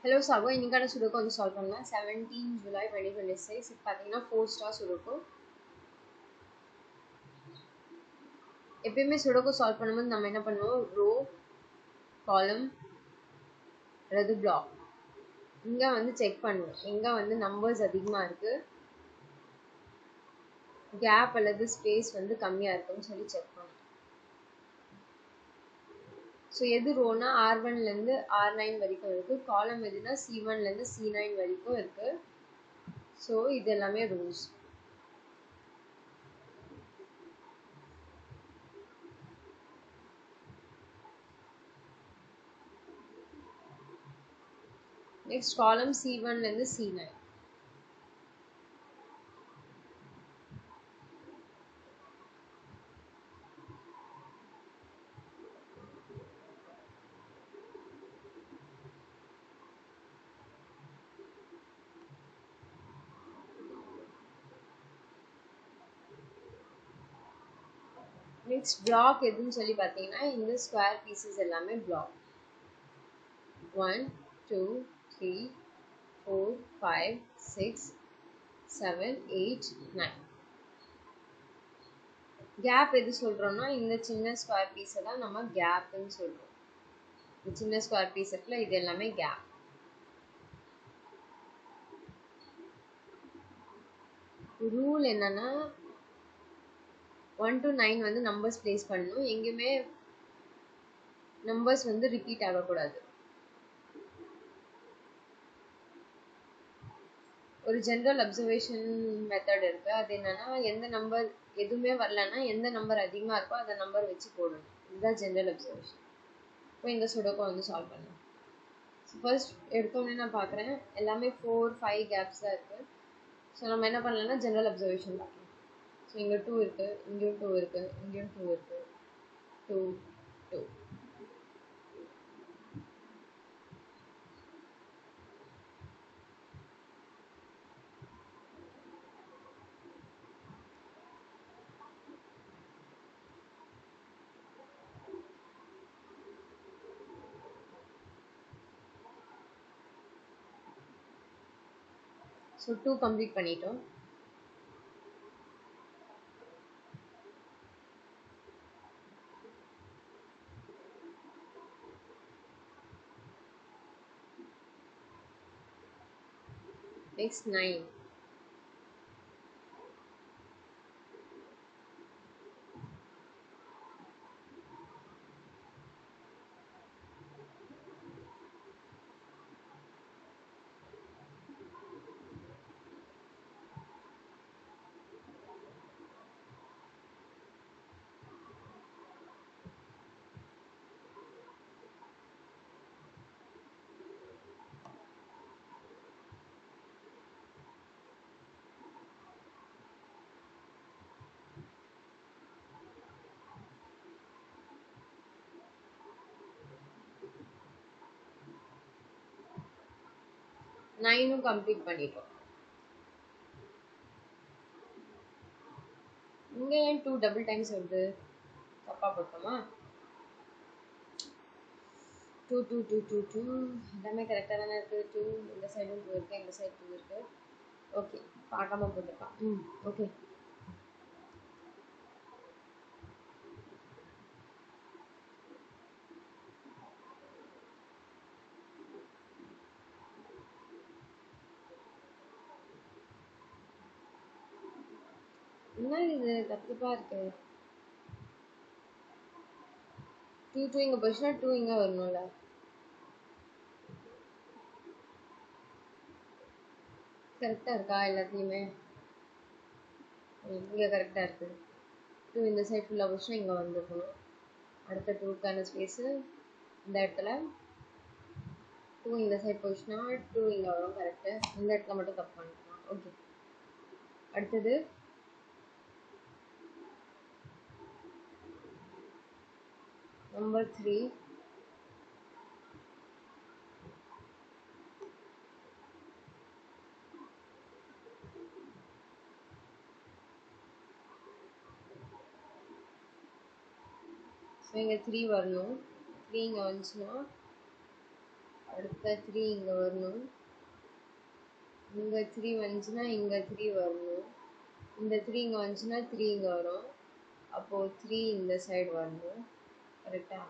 Hello Sago, இன்னைக்கான sudoku வந்து solve பண்ணலாம். 17 July 2026. இப்போ பார்த்தீங்கன்னா 4 ஸ்டார் சுடோக்கு. எப்பயுமே சுடோக்கு சால்வ் பண்ணும்போது நம்ம என்ன பண்ணுவோம், ரோ, காலம், அல்லது பிளாக் இங்கே வந்து செக் பண்ணுவோம். எங்கே வந்து நம்பர்ஸ் அதிகமாக இருக்குது, கேப் அல்லது ஸ்பேஸ் வந்து கம்மியாக இருக்குன்னு சொல்லி செக் பண்ணுவோம். ஸோ எது ரோனா R1லேருந்து R9 வரைக்கும் இருக்குது, காலம் எதுனா C1லேருந்து C9 வரைக்கும் இருக்குது. ஸோ இது எல்லாமே ரோஸ். நெக்ஸ்ட் காலம் C1லேருந்து C9. நெக்ஸ்ட் பிளாக் எதுன்னு சொல்லி பார்த்தீங்கன்னா இந்த ஸ்கொயர் பீசஸ் எல்லாமே பிளாக். 1 2 3 4 5 6 7 8 9. கேப் எது சொல்கிறோம்னா இந்த சின்ன ஸ்கொயர் பீஸை தான் நம்ம கேப்னு சொல்கிறோம். இந்த சின்ன ஸ்கொயர் பீஸ் இருக்குல்ல, இது எல்லாமே கேப். ரூல் என்னன்னா 1 to 9 வந்து நம்பர்ஸ் பிளேஸ் பண்ணணும். எங்கேயுமே நம்பர்ஸ் வந்து ரிப்பீட் ஆகக்கூடாது. ஒரு ஜென்ரல் அப்சர்வேஷன் மெத்தட் இருக்குது. அது என்னன்னா எந்த நம்பர் எதுவுமே வரலன்னா எந்த நம்பர் அதிகமாக இருக்கோ அந்த நம்பர் வச்சு போடணும். இதுதான் ஜென்ரல் அப்சர்வேஷன். இப்போ இந்த சுடோக்கோ வந்து சால்வ் பண்ணலாம். ஃபர்ஸ்ட் எடுத்தோடனே நான் பார்க்குறேன் எல்லாமே 4 5 கேப்ஸ் தான் இருக்குது. ஸோ நம்ம என்ன பண்ணலாம்னா ஜென்ரல் அப்சர்வேஷன் பார்க்கலாம். ஸோ இங்கே 2 இருக்குது, இங்கேயும் 2 இருக்குது, இங்கேயும் 2 இருக்குது, 2 2. ஸோ 2 கம்ப்ளீட் பண்ணிட்டோம். நெக்ஸ்ட் 9. நைனும் கம்ப்ளீட் பண்ணிட்டோம். இங்கே ஏன் 2 டபுள் டைம்ஸ் வருது, தப்பாக போட்டோமா? 2 2 2 2 2 எல்லாமே கரெக்டாக தானே இருக்குது. 2 இந்த சைடும் 2 இருக்குது, இந்த சைடு 2 இருக்குது. ஓகே, பார்க்காம போட்டுருக்கான். ஓகே. என்ன இது தப்புப்பாக இருக்கு. 2 2 இங்கே போச்சுன்னா 2 இங்கே வரணும்ல. கரெக்டாக இருக்கா எல்லாத்தையுமே? இங்கே கரெக்டாக இருக்குது. 2 இந்த சைட் ஃபுல்லாக போச்சுன்னா இங்கே வந்துருக்கணும். அடுத்த 2க்கான ஸ்பேஸு இந்த இடத்துல. 2 இந்த சைட் போச்சுன்னா 2 இங்கே வரும். கரெக்டு. இந்த இடத்துல மட்டும் தப்பு பண்ணிக்கலாம். ஓகே. அடுத்தது நம்பர் 3. ஸோ இங்கே 3 வரணும். 3 இங்கே வந்துச்சுன்னா அடுத்த 3 இங்கே வரணும். இங்கே 3 வந்துச்சுன்னா இங்கே 3 வரணும். இந்த 3 இங்கே வந்துச்சுன்னா 3 இங்கே வரும். அப்போது 3 இந்த சைடு வரணும். கரெக்டாக?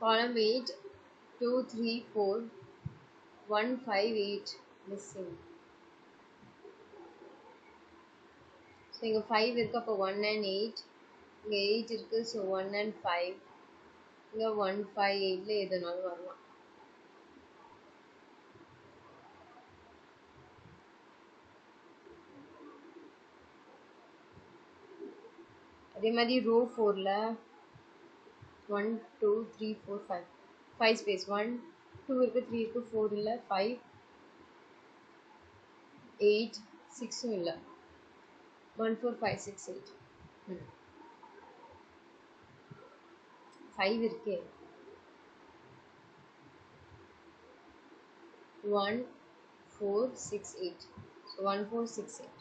Column 8, 2, 3, 4, 1, 5, 8 missing. ஸோ இங்கே 5 இருக்குது, அப்போ 1 and 8. இங்கே 8 இருக்குது, ஸோ 1 and 5. இங்கே 1, 5, 8ல எதுனாலும் வரலாம். அதே மாதிரி ரோ 4ல் 1, 2, 3, 4, 5 5 ஸ்பேஸ் 1, 2 இருக்குது, 3 இருக்குது, 4 இல்லை, 5, 8, 6ம் இல்லை, 1, 4, 5, 6, 8. 5 இருக்கே. 1, 4, 6, 8. So 1, 4, 6, 8.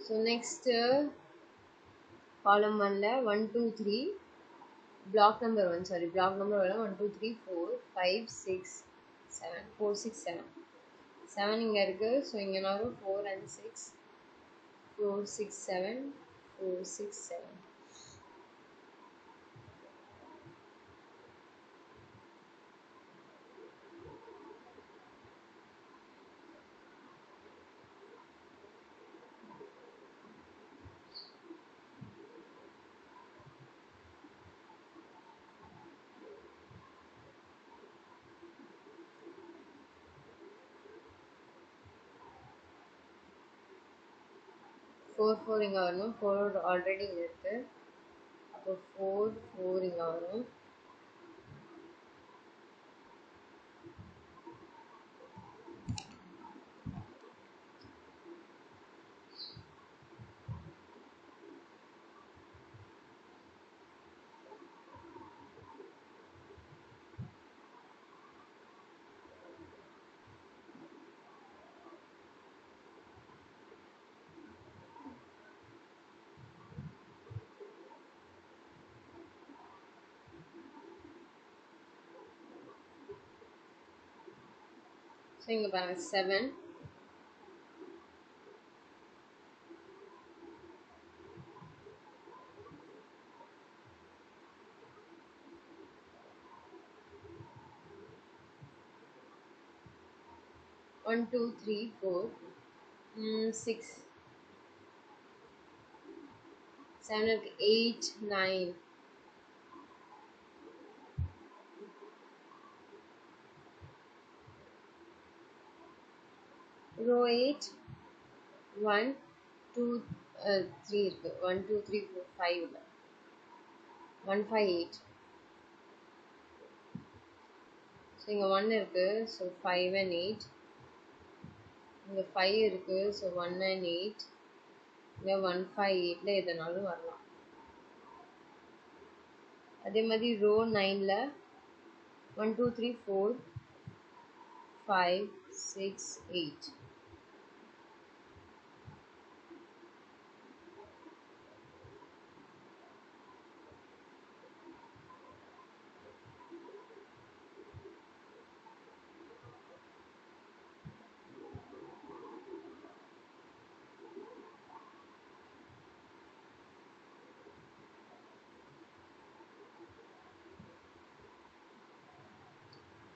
So next column 1ல 1, 2, 3 block number 1 sorry block number 1 2 3 4 5 6 7 4 6 7 7 இங்கே இருக்குது. ஸோ இங்கே வரும் 4 and 6 4 6 7 4 6 7. ஃபோர் ஃபோர் இங்கே வரணும். 4 ஆல்ரெடி இங்கே இருக்குது. அப்போ 4 4 இங்கே வரும். ஸோ இங்கே பாருங்கள் 7 1 2 3 4 6 7 இருக்கு 8 9 row 8 1 2 3 இருக்கு 1 2 3 4 5 இல்லை 1 5 8. ஸோ இங்கே 1 இருக்குது. So 5 and 8. இங்கே 5 இருக்குது. So 1 and 8. இங்கே 1 5 8ல எதுனாலும் வரலாம். அதே மாதிரி ரோ 9ல் 1 2 3 4 5 6 8.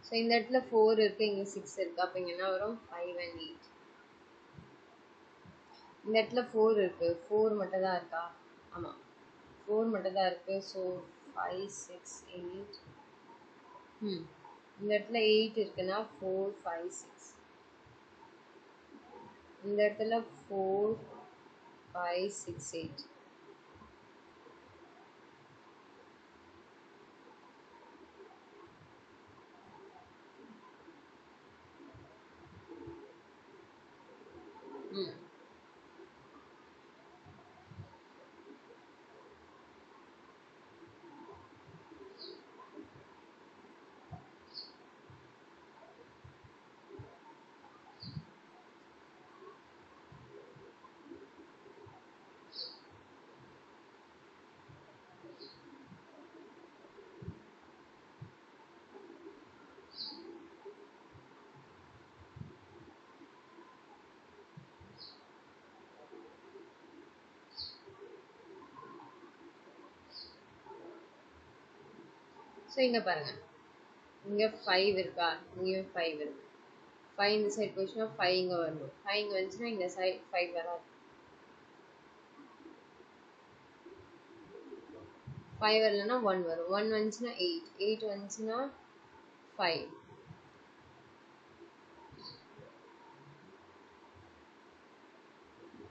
ஸோ இந்த இடத்துல 4 இருக்குது, இங்கே 6 இருக்குது. அப்போ இங்கே என்ன வரும் 5 and 8. இந்த இடத்துல 4 இருக்குது, 4 மட்டும் தான் இருக்கா? ஆமாம் 4 மட்டும் தான் இருக்குது. ஸோ 5 6 8. இந்த இடத்துல 8 இருக்குன்னா 4 5 6. இந்த இடத்துல 4 5 6 8. ஸோ இங்கே பாருங்கள், இங்கே 5 இருக்கா, இங்கேயும் 5 இருக்கு. 5 இந்த சைடு போச்சுன்னா 5 இங்கே வரணும். 5 இங்கே வந்துச்சுன்னா இந்த சைடு 5 வராது. 5 வரலன்னா 1 வரும். 1 வந்துச்சுன்னா 8, 8 வந்துச்சுன்னா 5.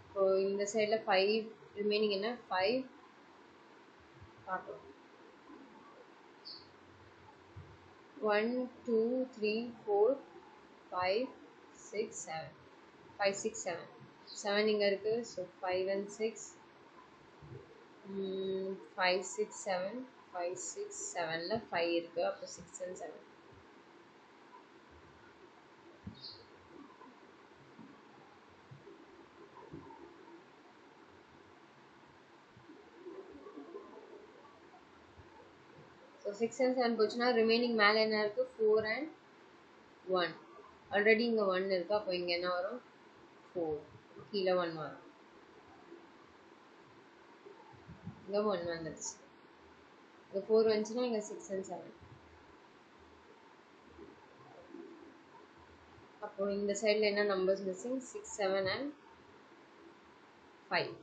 இப்போ இந்த சைடில் 5 ரிமைனிங் என்ன, 5 பார்க்கலாம். 1 2 3 4 5 6 7, 5 6 7, 7 இங்கே இருக்குது. ஸோ 5 and 6, 5 6 7, 5 6 7ல் 5 இருக்குது. அப்போ 6 and 7. ஸோ 6 and 7 போச்சுன்னா ரிமைனிங் மேலே என்ன இருக்குது, 4 and 1. ஆல்ரெடி இங்கே 1 இருக்குது. அப்போ இங்கே என்ன வரும், 4. கீழே 1 வரும். இங்கே 1 வந்துடுச்சு. இங்கே 4 வந்துச்சுன்னா இங்கே 6 and 7. அப்போ இந்த சைடில் என்ன நம்பர்ஸ் மிஸ்ஸிங், 6 7 and 5.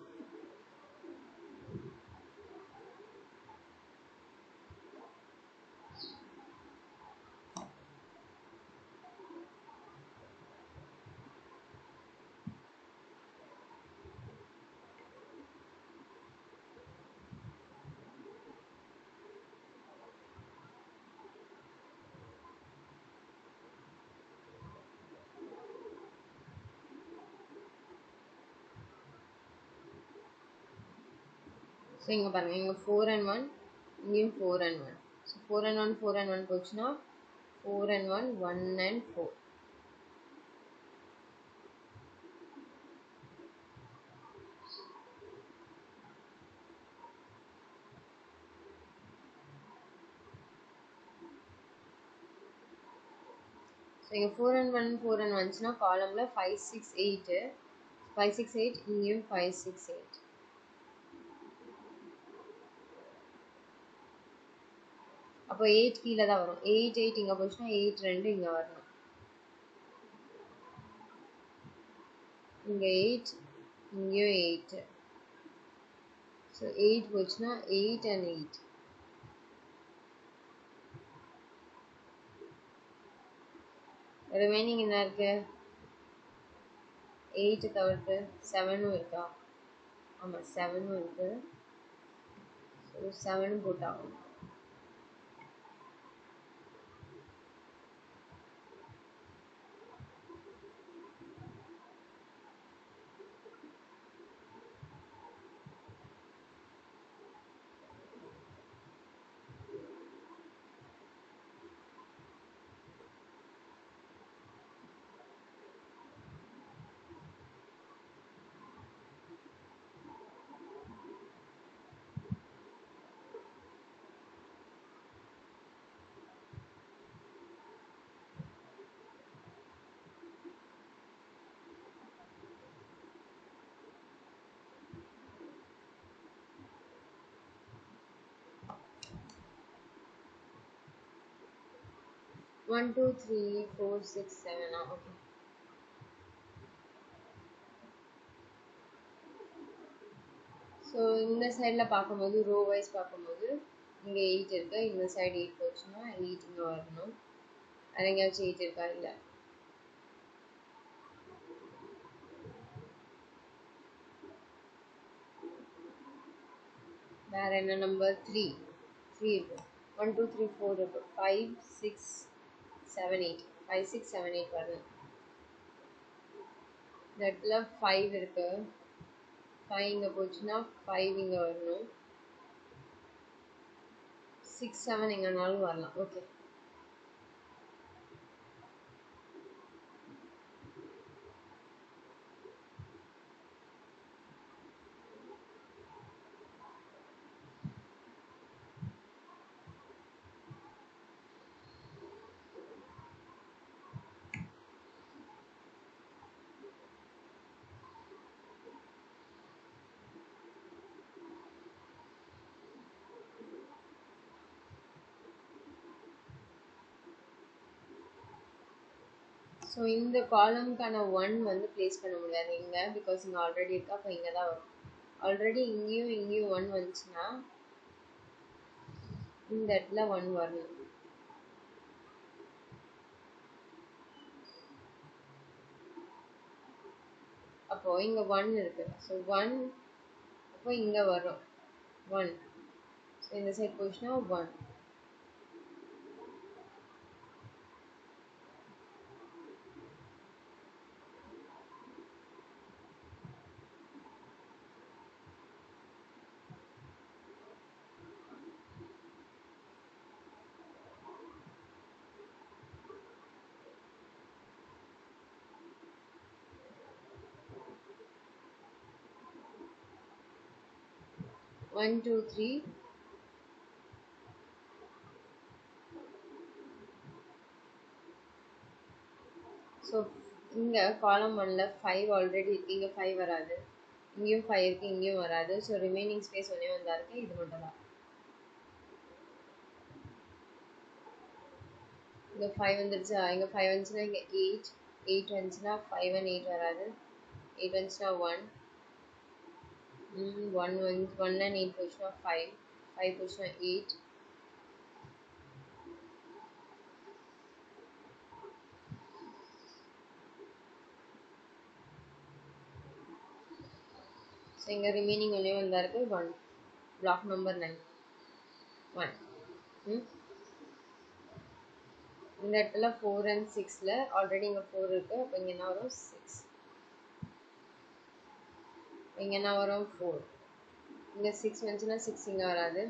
ஸோ இங்கே பாருங்கள், இங்கே 4 and 1, இங்கேயும் 4 and 1. ஸோ 4 and 1 4 and 1 போச்சுன்னா 4 and 1 1 and 4. ஸோ இங்கே 4 and 1 4 and 1 வந்துச்சுன்னா காலமில் 5 6 8, 5 6 8, இங்கேயும் 5 6 8. அப்போ 8 கீழே தான் வரும். 8 8 இங்கே போச்சுன்னா 8 2 இங்கே வரணும். இங்கே 8, இங்கேயும் 8. ஸோ 8 போச்சுன்னா 8 and 8. ரிமைனிங் என்ன இருக்கு, 8 தவிர்த்து 7ம் இருக்கா, ஆமாம் 7ம் இருக்கு. ஸோ 7ம் போட்டாகும். One, 2, 3, 4, 6, 7. Okay. ஸோ இந்த சைடில் பார்க்கும்போது ரோ வைஸ் பார்க்கும்போது இங்கே 8 இருக்கு. இந்த சைடு 8 போச்சுன்னா 8 இங்கே வரணும். அது எங்கேயாச்சும் 8 இருக்கா, இல்லை. வேற என்ன நம்பர், 3 இருக்கு. 1 2 3 4 இருக்கு. 5 6 7 8, 5 6 7 8 வரணும். இந்த இடத்துல 5 இருக்கு. 5 இங்கே போச்சுன்னா 5 இங்கே வரணும். 6 7 எங்கேனாலும் வரலாம். ஓகே. ஸோ இந்த காலம்க்கான 1 வந்து ப்ளேஸ் பண்ண முடியாது இங்கே, பிகாஸ் இங்கே ஆல்ரெடி இருக்கா. அப்போ இங்கே தான் வரும். ஆல்ரெடி இங்கேயும் 1 வந்துச்சுன்னா இந்த இடத்துல 1 வரணும். அப்போ இங்கே 1 இருக்கு. ஸோ 1 அப்போ இங்கே வரும் 1. ஸோ இந்த சைட் போச்சுன்னா 1. One, two, three. ஸோ இங்கே காலம் 1ல் 5 ஆல்ரெடி இருக்குது. இங்கே 5 வராது. இங்கேயும் 5 இருக்குது, இங்கேயும் வராது. ஸோ ரிமைனிங் ஸ்பேஸ் ஒன்றே வந்தா இருக்குது. இது மட்டும் தான். இங்கே 5 வந்துடுச்சா? இங்கே 5 வந்துச்சுன்னா இங்கே 8. 8 வந்துச்சுன்னா 5 and 8 வராது. 8 வந்துச்சுன்னா 1. 1 and 8 போச்சுன்னா 5. 5 போச்சுன்னா 8. ஸோ இங்கே ரிமைனிங் ஒன்றே வந்தா இருக்குது 1. Black number 9. 1. இந்த இடத்துல 4 and 6ல் ஆல்ரெடி இங்கே 4 இருக்குது. அப்போ இங்கே என்ன வரும்? 6. இங்கே என்ன வரும்? 4. இங்கே 6 வந்துச்சுன்னா 6 இங்கே வராது.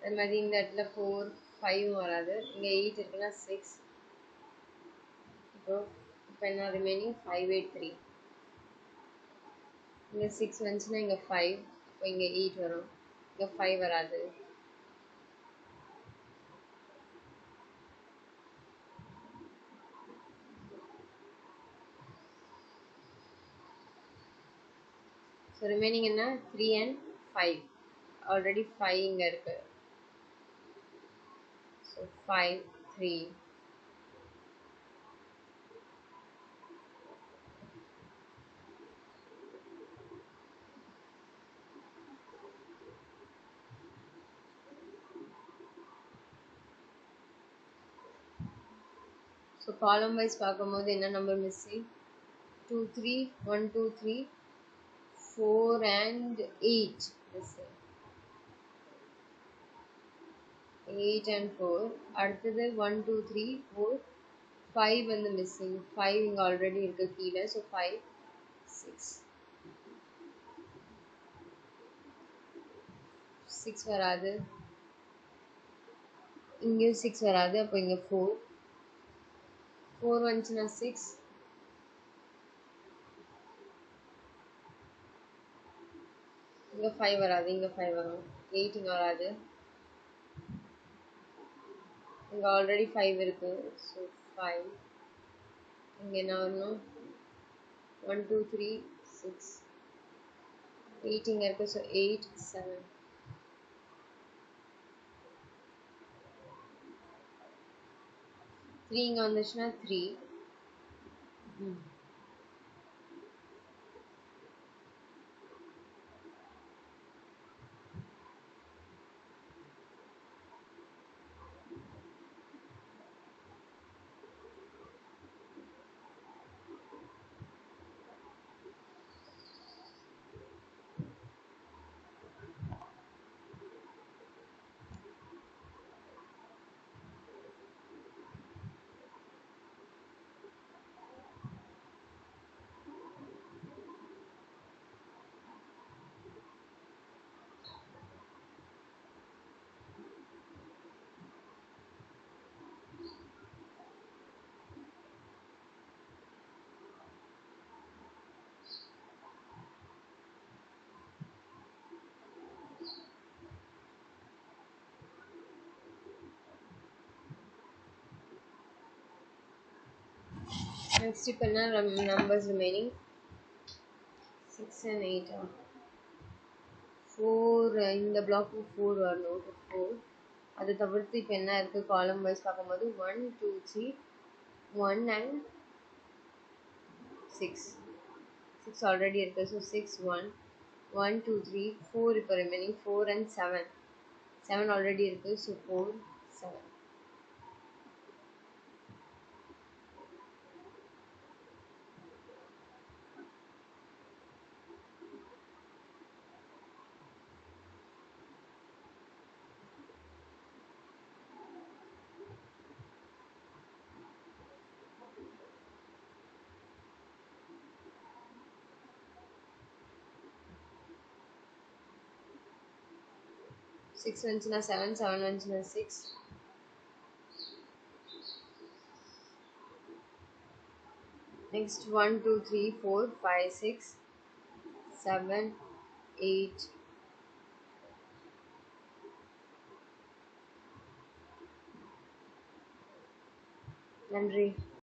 அது மாதிரி இந்த இடத்துல 4, 5 வராது. இங்கே 8 இருக்குன்னா 6. இப்போ என்ன ரிமைனிங்? 5, 8, 3. இங்கே 6 வந்துச்சுன்னா இங்கே 5. இப்போ இங்கே 8 வரும். இங்கே 5 வராது. ஸோ ரிமைனிங் என்ன? 3 and 5. ஆல்ரெடி 5 இங்கே இருக்கு. ஸோ 5, 3. ஸோ காலம் வைஸ் பார்க்கும்போது என்ன number missing? 2, 3, 1, 2, 3, 4 and 8 missing. 8 and 4. அடுத்தது 1, 2, 3, 4, 5 வந்து மிஸ்ஸிங். 5 இங்கே ஆல்ரெடி இருக்கு கீழே. ஸோ 5, 6. 6 வராது. இங்கேயும் 6 வராது. அப்போ இங்கே 4. 4 வந்துச்சுன்னா 6. இங்கே 5 வராது. இங்கே 5 வரும். 8 இங்கே வராது. இங்கே ஆல்ரெடி 5 இருக்கு. ஸோ 5. இங்கே என்ன வரணும்? 1, 2, 3, 6. 8 இங்கே இருக்கு. ஸோ 8, 7. 3 இங்கே வந்துச்சுன்னா 3. Next இப்போ என்ன numbers remaining? 6 and 8. 4 இந்த block 4 வரணும். 4. அதை தவிர்த்து இப்போ என்ன இருக்குது? காலம் வைஸ் பார்க்கும்போது 1, 2, 3, 1 and 6. 6 already இருக்கு. So 6, 1, 1, 2, 3, 4 இப்போ remaining 4 and 7. 7 already இருக்கு. So 4, 7. Six வந்துச்சுன்னா 7, 7 வந்துச்சுன்னா 6. Next 1, 2, 3, 4, 5, 6, 7, 8. நன்றி.